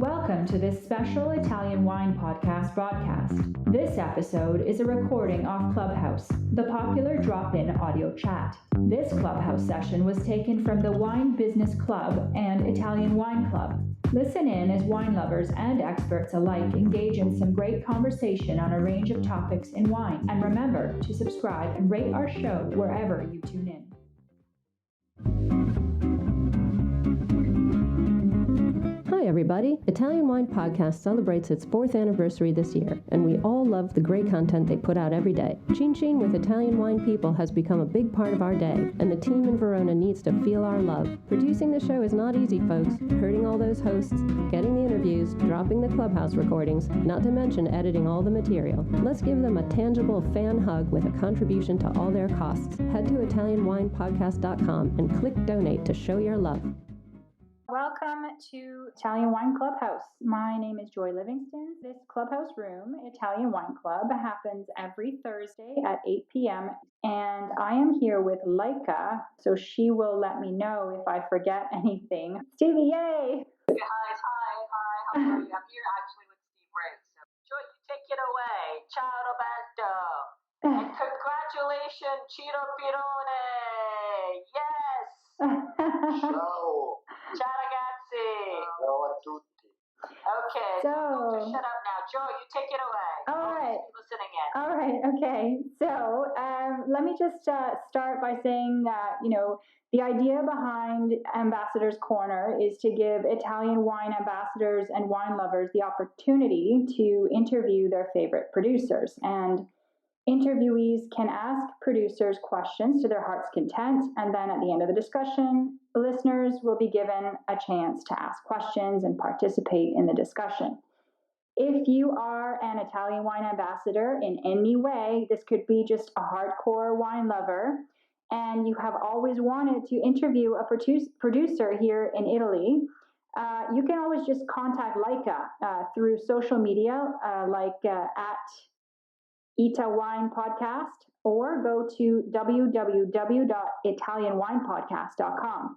Welcome to this special Italian wine podcast broadcast. This episode is a recording off Clubhouse, the popular drop-in audio chat. This Clubhouse session was taken from the Wine Business Club and Italian Wine Club. Listen in as wine lovers and experts alike engage in some great conversation on a range of topics in wine. And remember to subscribe and rate our show wherever you tune in. Hi everybody! Italian Wine Podcast celebrates its 4th anniversary this year, and we all love the great content they put out every day. Chin with Italian wine people has become a big part of our day, and the team in Verona needs to feel our love. Producing the show is not easy, folks. Herding all those hosts, getting the interviews, dropping the Clubhouse recordings, not to mention editing all the material. Let's give them a tangible fan hug with a contribution to all their costs. Head to ItalianWinePodcast.com and click donate to show your love. Welcome to Italian Wine Clubhouse. My name is Joy Livingston. This Clubhouse room, Italian Wine Club, happens every Thursday at 8 p.m. And I am here with Laika, so she will let me know if I forget anything. Stevie, yay! Hi, how are you? I'm here actually with Steve Ray. So, Joy, you take it away. Ciao, Roberto. And congratulations, Ciro Pirone. Yes! Ciao. Ciao, ragazzi. Ciao a tutti. Okay, so shut up now. Joy, you take it away. All right. Listening in. All right, okay. So let me just start by saying that, the idea behind Ambassador's Corner is to give Italian wine ambassadors and wine lovers the opportunity to interview their favorite producers. And interviewees can ask producers questions to their heart's content, and then at the end of the discussion, listeners will be given a chance to ask questions and participate in the discussion. If you are an Italian wine ambassador in any way, this could be just a hardcore wine lover, and you have always wanted to interview a producer here in Italy, you can always just contact Laika through social media, at Ita Wine Podcast, or go to www.italianwinepodcast.com.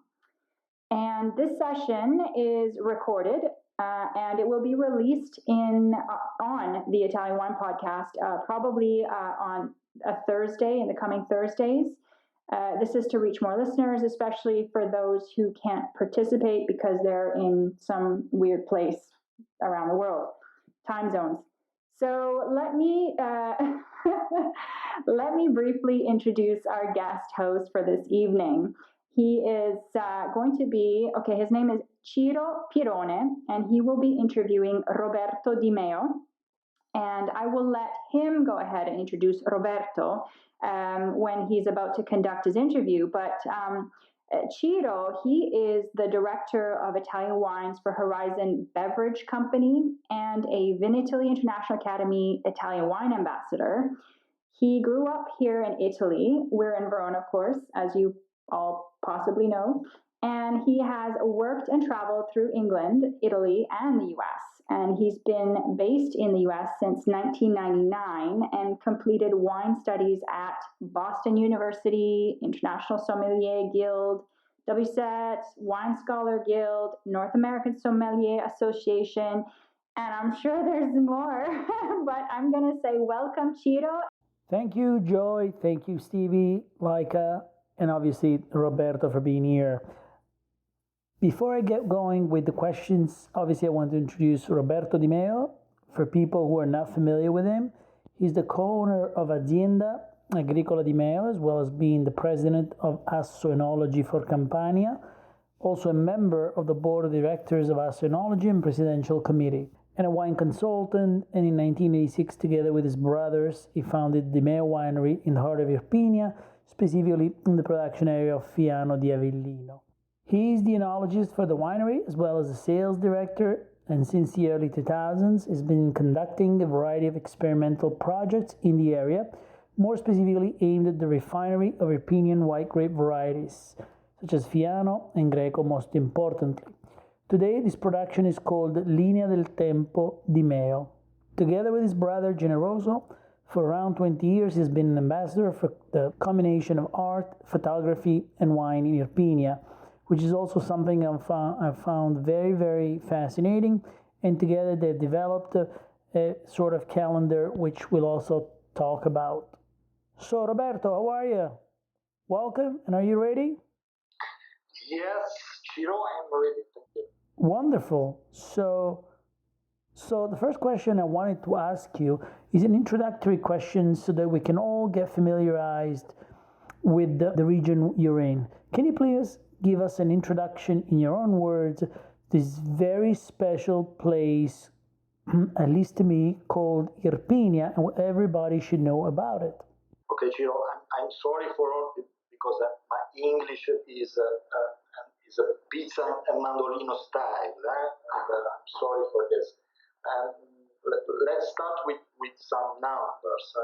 And this session is recorded, and it will be released on the Italian Wine Podcast, probably on a Thursday, in the coming Thursdays. This is to reach more listeners, especially for those who can't participate because they're in some weird place around the world, time zones. So let me briefly introduce our guest host for this evening. He is going to be, his name is Ciro Pirone, and he will be interviewing Roberto Di Meo. And I will let him go ahead and introduce Roberto when he's about to conduct his interview. But Ciro, he is the director of Italian wines for Horizon Beverage Company and a Vinitaly International Academy Italian wine ambassador. He grew up here in Italy. We're in Verona, of course, as you all possibly know. And he has worked and traveled through England, Italy, and the U.S. And he's been based in the U.S. since 1999 and completed wine studies at Boston University, International Sommelier Guild, WSET, Wine Scholar Guild, North American Sommelier Association, and I'm sure there's more, but I'm going to say welcome, Ciro. Thank you, Joy. Thank you, Stevie, Laika, and obviously Roberto for being here. Before I get going with the questions, obviously I want to introduce Roberto Di Meo. For people who are not familiar with him, he's the co-owner of Azienda Agricola Di Meo, as well as being the president of Asso Enology for Campania, also a member of the board of directors of Asso Enology and presidential committee, and a wine consultant. And in 1986, together with his brothers, he founded Di Meo Winery in the heart of Irpinia, specifically in the production area of Fiano di Avellino. He is the enologist for the winery, as well as the sales director, and since the early 2000s has been conducting a variety of experimental projects in the area, more specifically aimed at the refinery of Irpinian white grape varieties, such as Fiano and Greco most importantly. Today, this production is called Linea del Tempo Di Meo. Together with his brother Generoso, for around 20 years, he's been an ambassador for the combination of art, photography, and wine in Irpinia, which is also something I've found very, very fascinating and together they've developed a sort of calendar which we'll also talk about. So Roberto, how are you? Welcome, and are you ready? Yes, Ciro, I'm ready. Thank you. Wonderful. So the first question I wanted to ask you is an introductory question so that we can all get familiarized with the region you're in. Can you please give us an introduction in your own words, this very special place, at least to me, called Irpinia, and what everybody should know about it? Okay, Ciro, I'm sorry for all because my English is a pizza and mandolino style. And, I'm sorry for this. Let's start with some numbers.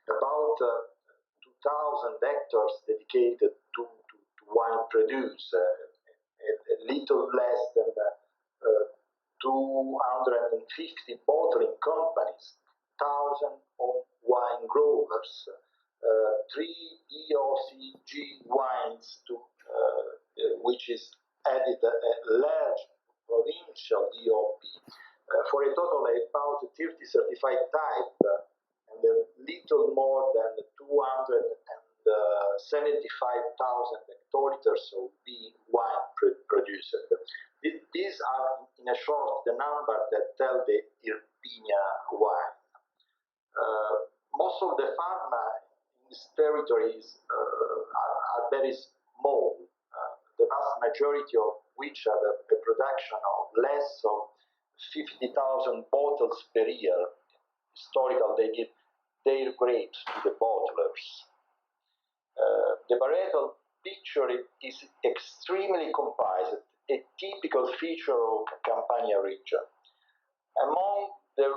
About 2,000 hectares dedicated to wine produce, a little less than 250 bottling companies, 1,000 wine growers, 3 DOCG wines, which is added a large provincial DOP, for a total of about 30 certified type, and a little more than 275,000 hectoliters of wine produced. These are, in a short, the number that tell the Irpinia wine. Most of the pharma in these territories are very small, the vast majority of which have a production of less of 50,000 bottles per year. Historical, they give their grapes to the bottlers. The varietal picture is extremely composite, a typical feature of Campania region. Among the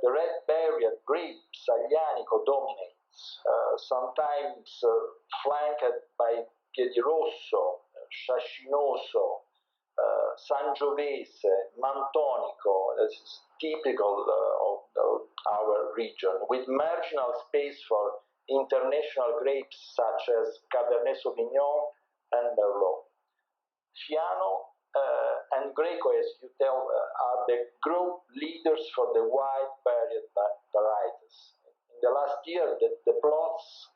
red-berried grapes, Aglianico dominates, sometimes flanked by Generoso, Generoso, Sangiovese, Mantonico. This is typical of our region, with marginal space for international grapes such as Cabernet Sauvignon and Merlot. Fiano and Greco, as you tell, are the growth leaders for the wide varied varieties. In the last year, the plots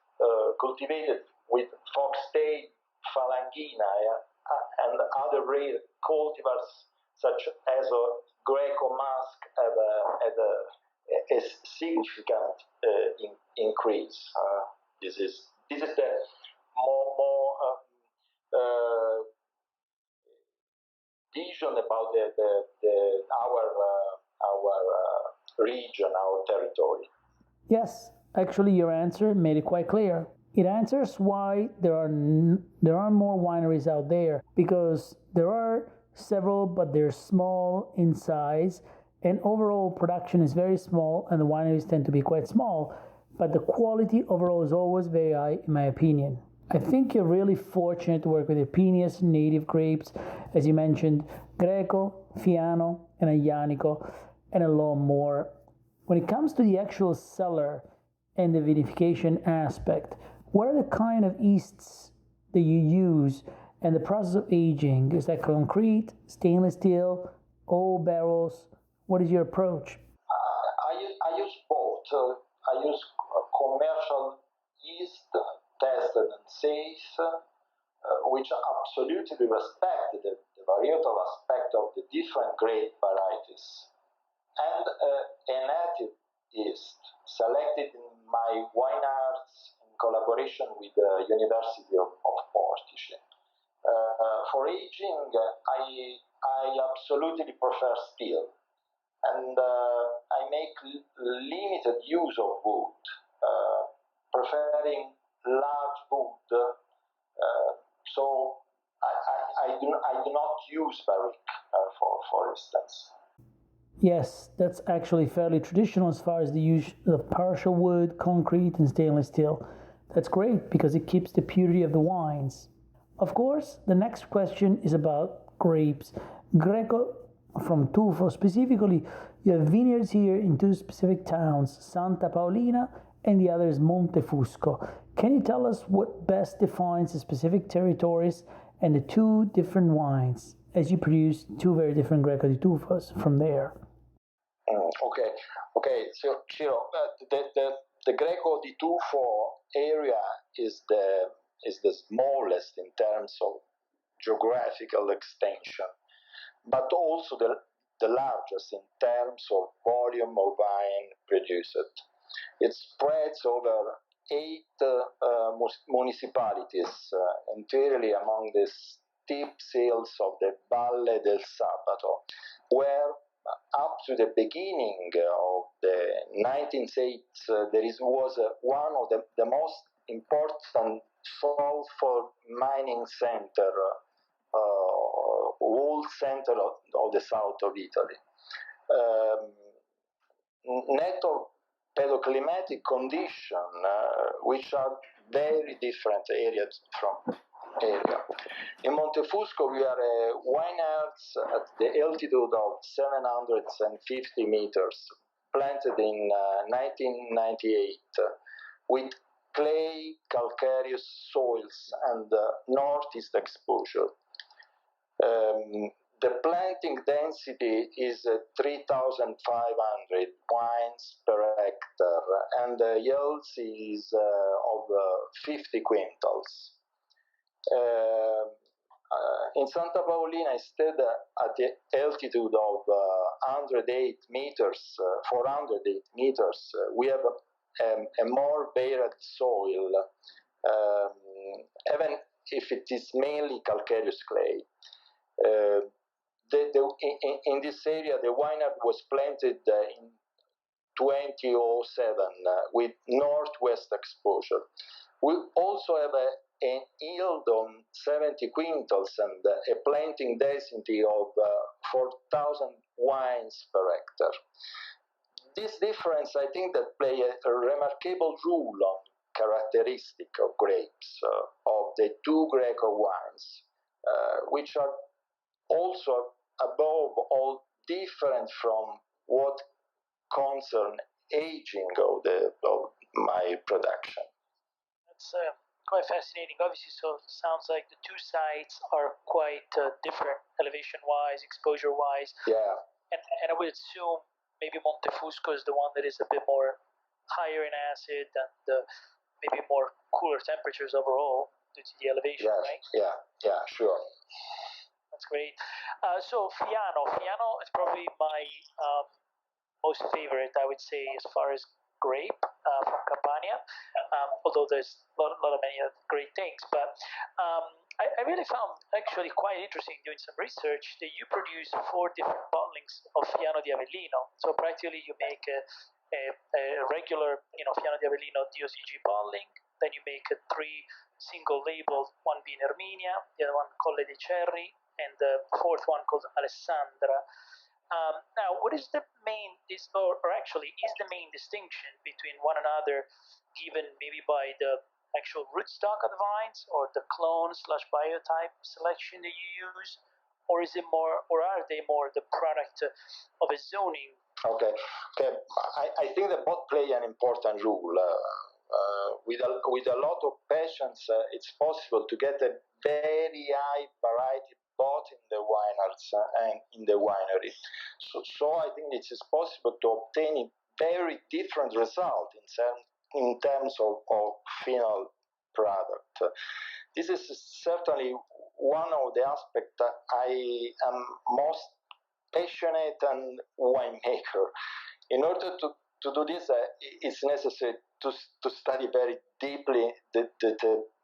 cultivated with foxtail, Falangina, and other rare cultivars such as Greco musk have had a significant increase. This is the more vision about our region, our territory. Yes, actually, your answer made it quite clear. It answers why there are more wineries out there, because there are several, but they're small in size, and overall production is very small, and the wineries tend to be quite small, but the quality overall is always very high, in my opinion. I think you're really fortunate to work with Irpinia's native grapes, as you mentioned, Greco, Fiano, and Aglianico, and a lot more. When it comes to the actual cellar and the vinification aspect, what are the kind of yeasts that you use and the process of aging? Is that concrete, stainless steel, old barrels? What is your approach? I use both. I use commercial yeast, tested and safe, which absolutely respect the varietal aspect of the different grape varieties, and a native yeast selected in my wine arts in collaboration with the University of Portici. For aging, I absolutely prefer steel, and I make limited use of wood, preferring large wood. So I do not use barrique, for instance. Yes, that's actually fairly traditional as far as the use of partial wood, concrete, and stainless steel. That's great because it keeps the purity of the wines. Of course, the next question is about grapes. Greco from Tufo specifically, you have vineyards here in two specific towns, Santa Paolina and the other is Montefusco. Can you tell us what best defines the specific territories and the two different wines? as you produce two very different Greco di Tufos from there. Okay. So Ciro, the Greco di Tufo area is the smallest in terms of geographical extension, but also the largest in terms of volume of wine produced. It spreads over 8 municipalities entirely among the steep hills of the Valle del Sabato, where up to the beginning of the 19th there was one of the most important sulfur mining center, whole center of the south of Italy. Net of pedoclimatic condition, which are very different areas from area. In Montefusco, we are vineyards at the altitude of 750 meters, planted in 1998, with clay, calcareous soils and northeast exposure. The planting density is 3,500 wines per hectare, and the yield is of 50 quintals. In Santa Paolina, instead, at the altitude of 108 meters, 408 meters, we have a more varied soil, even if it is mainly calcareous clay. In this area, the vineyard was planted in 2007 with northwest exposure. We also have an yield on 70 quintals and a planting density of 4,000 wines per hectare. This difference, I think, that play a remarkable role on characteristic of grapes of the two Greco wines, which are also above all different from what concern aging of my production. That's quite fascinating. Obviously, so it sounds like the two sites are quite different, elevation-wise, exposure-wise. Yeah. And I would assume maybe Montefusco is the one that is a bit more higher in acid and maybe more cooler temperatures overall due to the elevation, yes. right? Yeah, sure. That's great. So Fiano is probably my most favorite, I would say, as far as grape from Campania. Although there's a lot of many other great things, but I really found actually quite interesting doing some research that you produce 4 different bottlings of Fiano di Avellino. So practically you make a regular, Fiano di Avellino DOCG bottling, then you make 3 single labeled, one being Erminia, the other one Colle dei Cerri, and the 4th one called Alessandra. Now, what is the main, is the main distinction between one another, given maybe by the actual rootstock of the vines, or the clone/biotype selection that you use, or is it more, or are they more the product of a zoning? Okay. I think that both play an important role. With a lot of patience, it's possible to get a very high variety both in the vineyards and in the winery. So I think it is possible to obtain a very different result in terms of final product. This is certainly one of the aspects that I am most passionate and winemaker. In order to do this, it's necessary to study very deeply the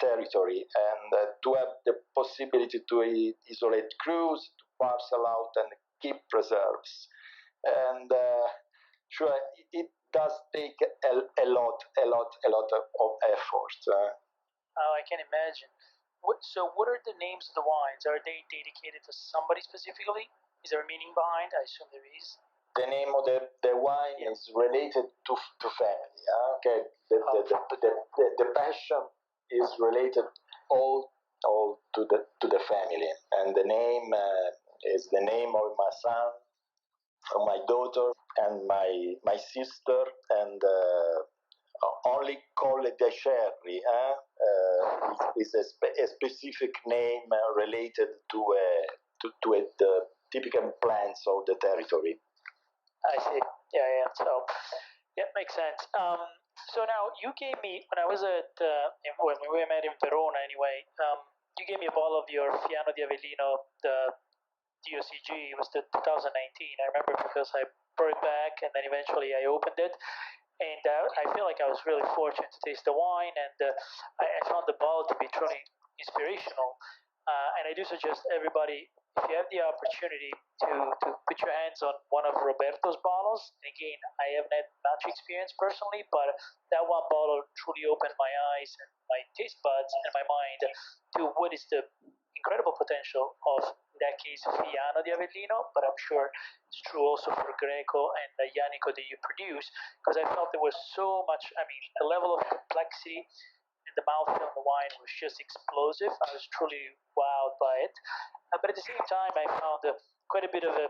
territory and to have the possibility to isolate crews, to parcel out and keep preserves. And sure, it does take a lot of effort. I can imagine. So what are the names of the wines? Are they dedicated to somebody specifically? Is there a meaning behind? I assume there is. The name of the wine is related to family. Okay, the passion is related all to the family, and the name is the name of my son, of my daughter, and my sister, and only Colle dei Cerri is a specific name related to to the typical plants of the territory. I see. Yeah. So, yeah, makes sense. So now you gave me, when I was when we met in Verona anyway, you gave me a bottle of your Fiano di Avellino, the DOCG. It was the 2019. I remember because I brought it back and then eventually I opened it. And I feel like I was really fortunate to taste the wine, and I found the bottle to be truly inspirational. And I do suggest everybody, if you have the opportunity to put your hands on one of Roberto's bottles. Again, I haven't had much experience personally, but that one bottle truly opened my eyes and my taste buds and my mind to what is the incredible potential of, in that case, Fiano di Avellino, but I'm sure it's true also for Greco and Aglianico that you produce, because I felt there was so much, the level of complexity in the mouthfeel of the wine was just explosive. I was truly wowed by it. But at the same time, I found quite a bit of a,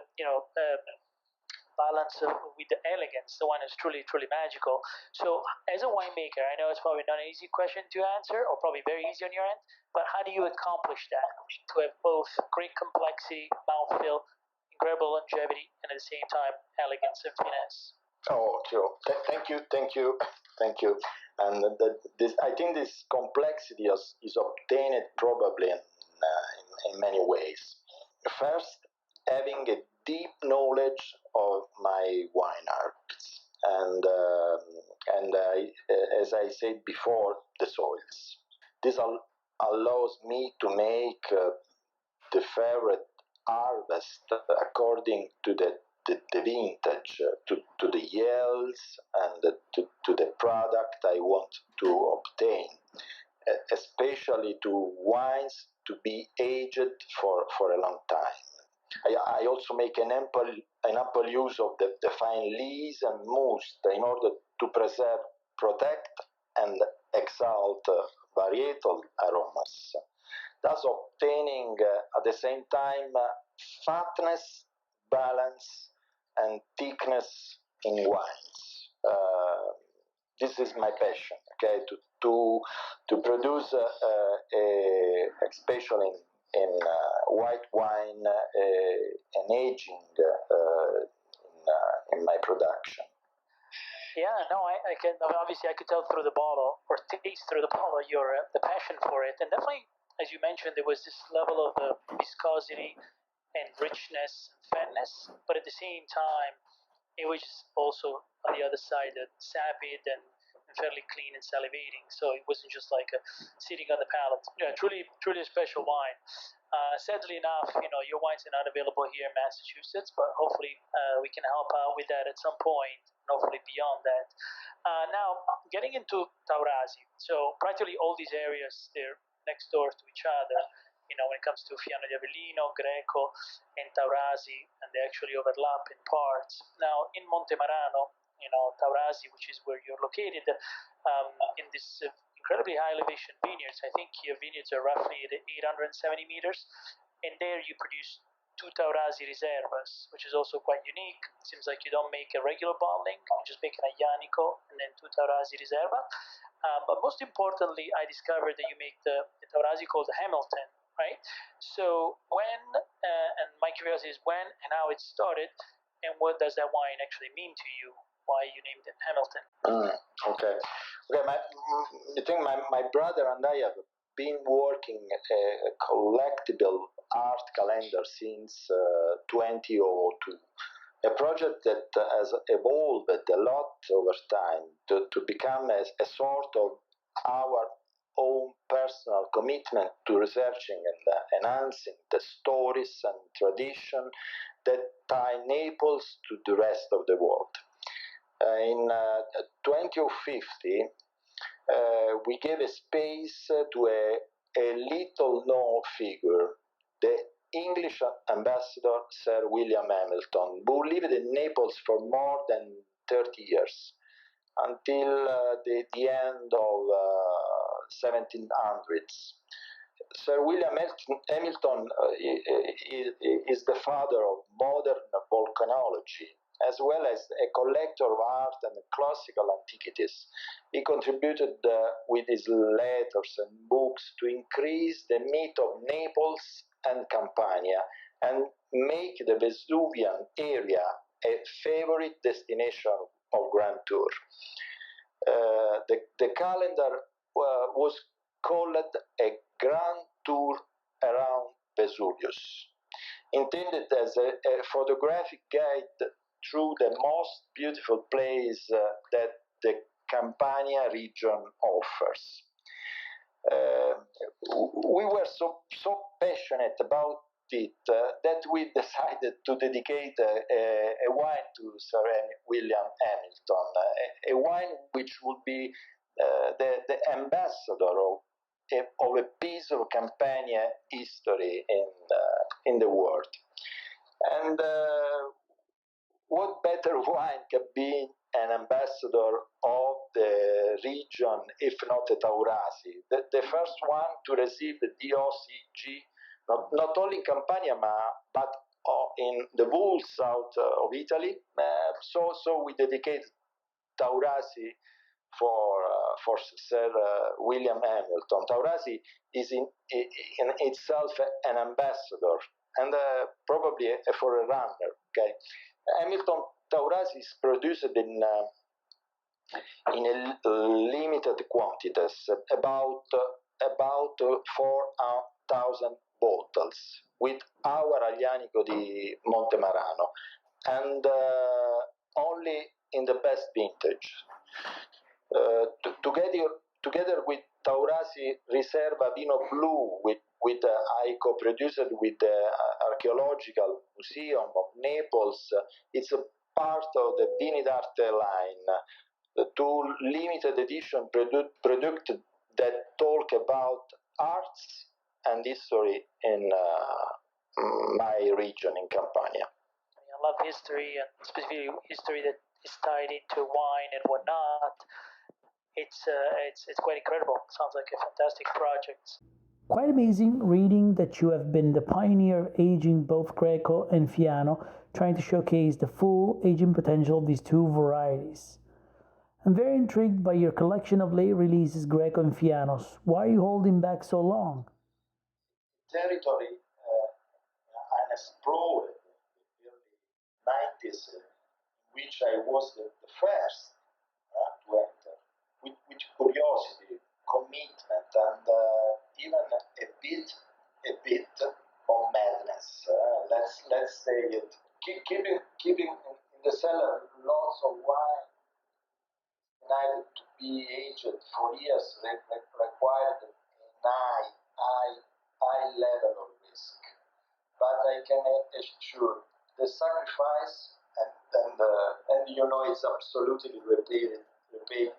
balance with the elegance. The wine is truly, truly magical. So, as a winemaker, I know it's probably not an easy question to answer, or probably very easy on your end, but how do you accomplish that? To have both great complexity, mouthfeel, incredible longevity, and at the same time, elegance and finesse. Oh, sure. Thank you. And I think this complexity is obtained probably in many ways. First, having a deep knowledge of my wine arts, and as I said before, the soils. This allows me to make the favorite harvest according to the vintage, to the yields, and to the product I want to obtain, especially to wines to be aged for a long time. I also make an ample use of the fine lees and must in order to preserve, protect, and exalt varietal aromas, thus obtaining at the same time fatness, balance, and thickness in wines. This is my passion, okay, to produce especially in white wine, an aging in my production. Yeah, no, I can, obviously I could tell through the bottle, or taste through the bottle, your the passion for it, and definitely, as you mentioned, there was this level of viscosity and richness and fatness, but at the same time, it was also on the other side sapid and fairly clean and salivating. So it wasn't just like sitting on the palate. Yeah, truly a special wine. Sadly enough, your wines are not available here in Massachusetts, but hopefully we can help out with that at some point, and hopefully beyond that. Now, getting into Taurasi. So practically all these areas, they're next door to each other. When it comes to Fiano di Avellino, Greco, and Taurasi, and they actually overlap in parts. Now, in Montemarano, Taurasi, which is where you're located, in this incredibly high elevation vineyards. I think your vineyards are roughly at 870 meters, and there you produce 2 Taurasi Reservas, which is also quite unique. It seems like you don't make a regular bottling, you just make an Aglianico and then 2 Taurasi Reserva. But most importantly, I discovered that you make the Taurasi called the Hamilton, right? So when, and my curiosity is when and how it started, and what does that wine actually mean to you? Why you named it Hamilton? Okay. I think my brother and I have been working a collectible art calendar since 2002. A project that has evolved a lot over time to become a sort of our own personal commitment to researching and enhancing the stories and tradition that tie Naples to the rest of the world. In 2050, we gave a space to a little known figure, the English ambassador Sir William Hamilton, who lived in Naples for more than 30 years, until the end of 1700s. Sir William Hamilton is the father of modern volcanology, as well as a collector of art and classical antiquities. He contributed with his letters and books to increase the myth of Naples and Campania and make the Vesuvian area a favorite destination of Grand Tour. The calendar was called a Grand Tour around Vesuvius, intended as a photographic guide through the most beautiful place that the Campania region offers. We were so passionate about it that we decided to dedicate a wine to Sir William Hamilton, a wine which would be the ambassador of a piece of Campania history in the world. And what better wine can be an ambassador of the region, if not a Taurasi? The first one to receive the DOCG, not only in Campania, but in the whole south of Italy. So we dedicate Taurasi for Sir William Hamilton. Taurasi is in itself an ambassador and probably a forerunner. Okay, Hamilton Taurasi is produced in limited quantities, about 4,000 bottles, with our Aglianico di Montemarano, and only in the best vintage. Together with Taurasi Riserva Vino Blu, with I co-produced with the Archaeological Museum of Naples, it's a part of the Vini d'Arte line, the two limited edition product that talk about arts and history in my region in Campania. I love history, and specifically history that is tied into wine and whatnot. It's quite incredible. Sounds like a fantastic project. Quite amazing reading that you have been the pioneer of aging both Greco and Fiano, trying to showcase the full aging potential of these two varieties. I'm very intrigued by your collection of late releases, Greco and Fianos. Why are you holding back so long? Territory unexplored in the early 90s, which I was the first to enter, with curiosity, commitment, and even a bit of madness. Let's say it. Keeping in the cellar lots of wine needed to be aged for years required a high level of risk. But I can assure the sacrifice and it's absolutely repaid in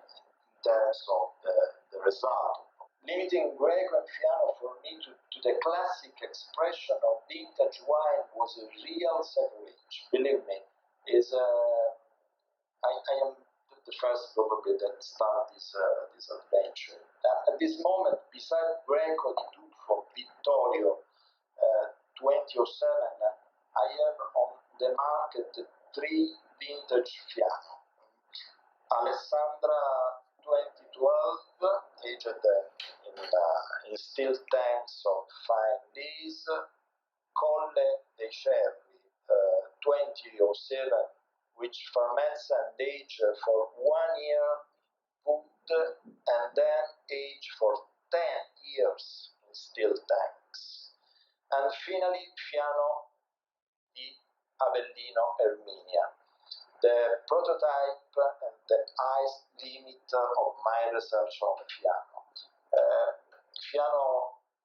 terms of the result. Limiting Greco and Fiano for me to the classic expression of vintage wine was a real sacrilege. Believe me, I am the first probably that started this adventure. At this moment, besides Greco di Tuffo, Vittorio 2007, I have on the market 3 vintage Fiano. Alessandra 2012, aged in steel tanks of fine lees. Colle dei Cervi 2007, which ferments and ages for 1 year wood and then age for 10 years in steel tanks. And finally, Fiano di Avellino, Erminia, the prototype and the highest limit of my research on Fiano. Fiano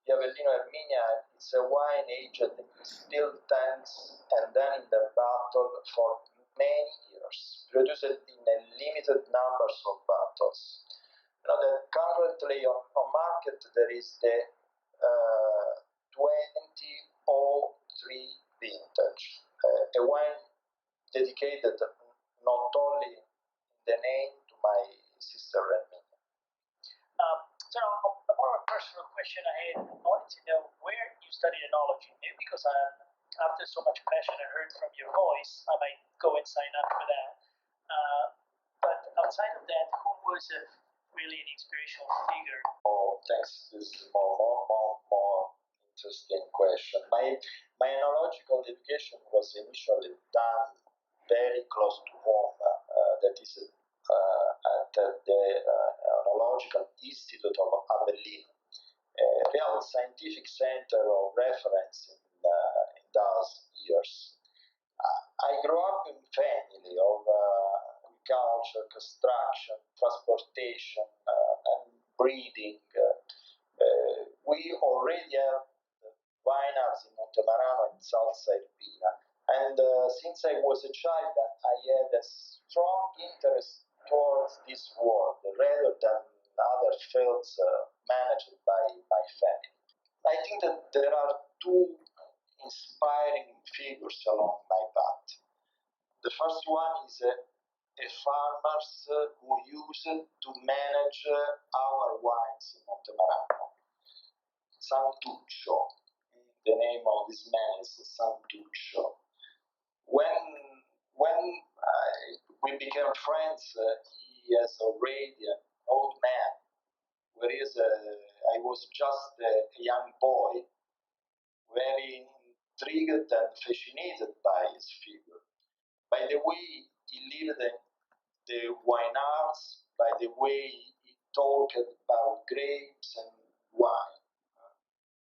di Avellino, Erminia, it's a wine aged in steel tanks and then in the bottle for many years, produced in a limited numbers of bottles. That currently on market there is the 2003 vintage, a wine dedicated not only in the name to my sister Erminia. So a more personal question I had. I wanted to know where you studied enology. Maybe because after so much passion I heard from your voice, I might go and sign up for that. But outside of that, who was really an inspirational figure? Oh, thanks. This is more interesting question. My enological education was initially done very close to home. That is at the Enological Institute of Avellino, a real scientific center of reference in those years. I grew up in a family of agriculture, construction, transportation, and breeding. We already have vineyards in Montemarano and Salza Irpina. And since I was a child, I had a strong interest towards this world rather than other fields managed by my family. I think that there are two inspiring figures along my path. The first one is a farmers who used to manage our wines in Montemarano. Santuccio, the name of this man is Santuccio. When we became friends, he is already an old man, whereas I was just a young boy, very intrigued and fascinated by his figure, by the way he lived in the vineyards, by the way he talked about grapes and wine.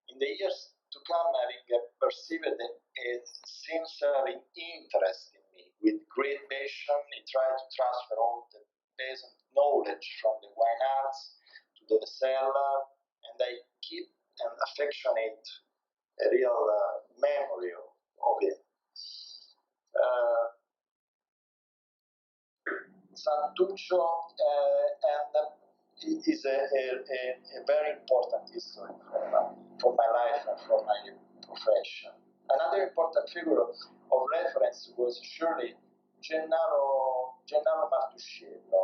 In the years to come, having perceived a sincere interest in me, with great passion, he tried to transfer all the peasant knowledge from the vineyards to the cellar, and I keep an affectionate, a real memory of it. Santuccio is a very important history for my life and for my profession. Another important figure of reference was surely Gennaro Martuscello,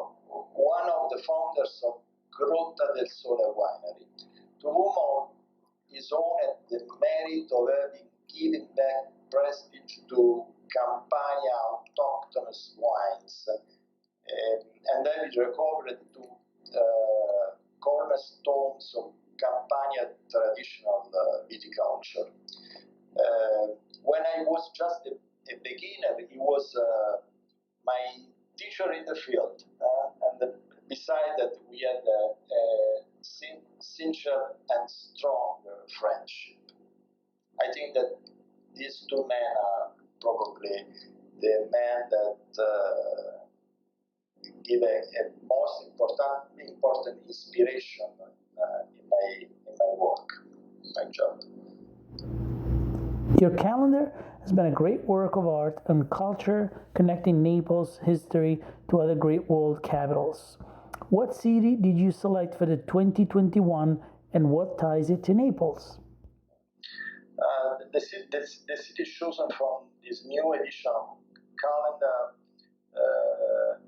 one of the founders of Grotta del Sole Winery, to whom is owned the merit of having given back prestige to Campania autochthonous wines, and having recovered two cornerstones of Campania traditional viticulture. When I was just a beginner, he was my teacher in the field, and beside that we had a sincere and strong friendship. I think that these two men are probably the men that give a most important inspiration in my work, my job. Your calendar has been a great work of art and culture, connecting Naples' history to other great world capitals. What city did you select for the 2021, and what ties it to Naples? The city chosen from this new edition of calendar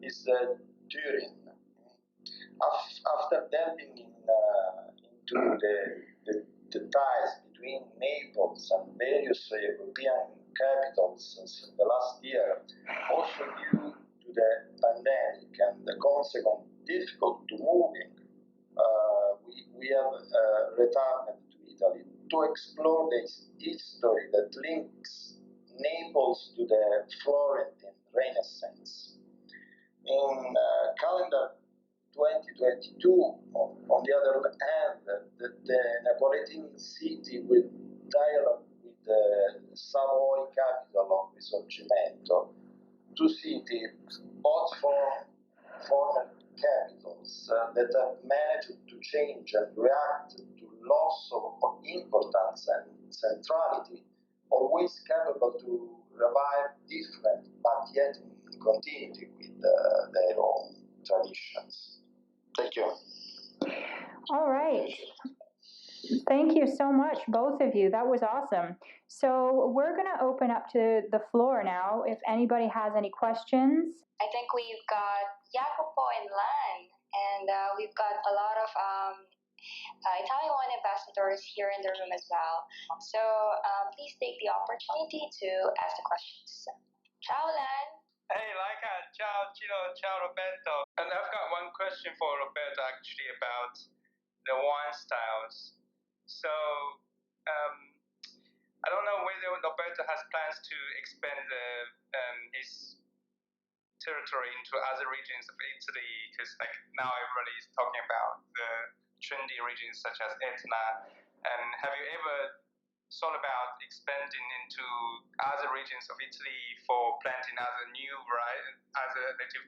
is Turin. After delving into the ties between Naples and various European capitals since the last year, also due to the pandemic and the consequent difficult to moving, we have returned to Italy to explore the history that links Naples to the Florentine Renaissance. In calendar 2022, on the other hand, the Neapolitan city will dialogue with the Savoy capital of Risorgimento, two cities, both former capitals that have managed to change and react to loss of importance and centrality, always capable to revive different but yet in continuity with their own traditions. Thank you. All right. Thank you so much, both of you. That was awesome. So we're going to open up to the floor now if anybody has any questions. I think we've got Jacopo in line, and we've got a lot of Italian wine ambassadors here in the room as well. So please take the opportunity to ask the questions. Ciao, Lan. Hey, Laika. Ciao, Ciro. Ciao, Roberto. And I've got one question for Roberto, actually, about the wine styles. So, I don't know whether Roberto has plans to expand his territory into other regions of Italy, because like now everybody is talking about the trendy regions such as Etna. And have you ever thought about expanding into other regions of Italy for planting other native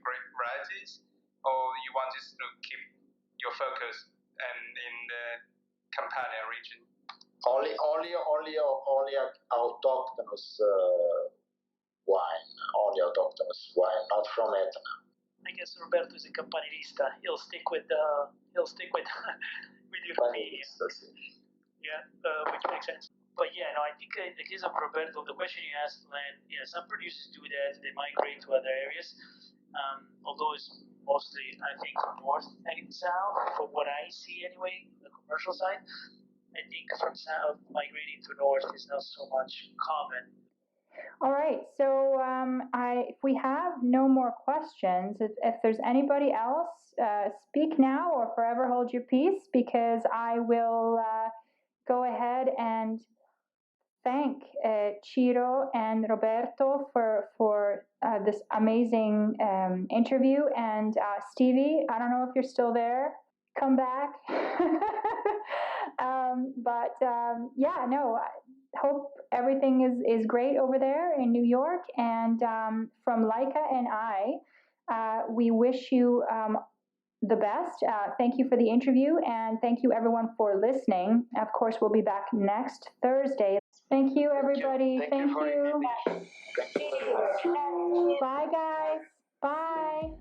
grape varieties, or you want just to keep your focus in the Campania region? Only autochthonous wine, not from Etna. I guess Roberto is a campanilista. He'll stick with with Irpinia. Yeah, which makes sense. But yeah, no, I think in the case of Roberto, the question you asked, some producers do that. They migrate to other areas. Although it's mostly, I think, north and south, from what I see anyway, the commercial side. I think from south migrating to north is not so much common. All right, so if we have no more questions, if there's anybody else, speak now or forever hold your peace, because I will go ahead and thank Ciro and Roberto for this amazing interview. And Stevie, I don't know if you're still there. Come back. I hope everything is great over there in New York. And from Laika and I, we wish you the best. Thank you for the interview, and thank you everyone for listening. Of course, we'll be back next Thursday. Thank you, everybody. Thank you. Bye, guys. Bye.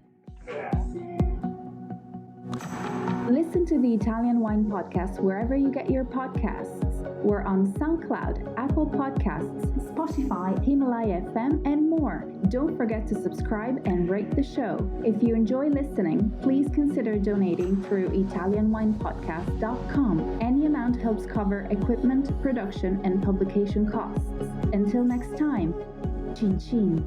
Listen to the Italian Wine Podcast wherever you get your podcasts. We're on SoundCloud, Apple Podcasts, Spotify, Himalaya FM, and more. Don't forget to subscribe and rate the show. If you enjoy listening, please consider donating through ItalianWinePodcast.com. Any amount helps cover equipment, production, and publication costs. Until next time, cin cin.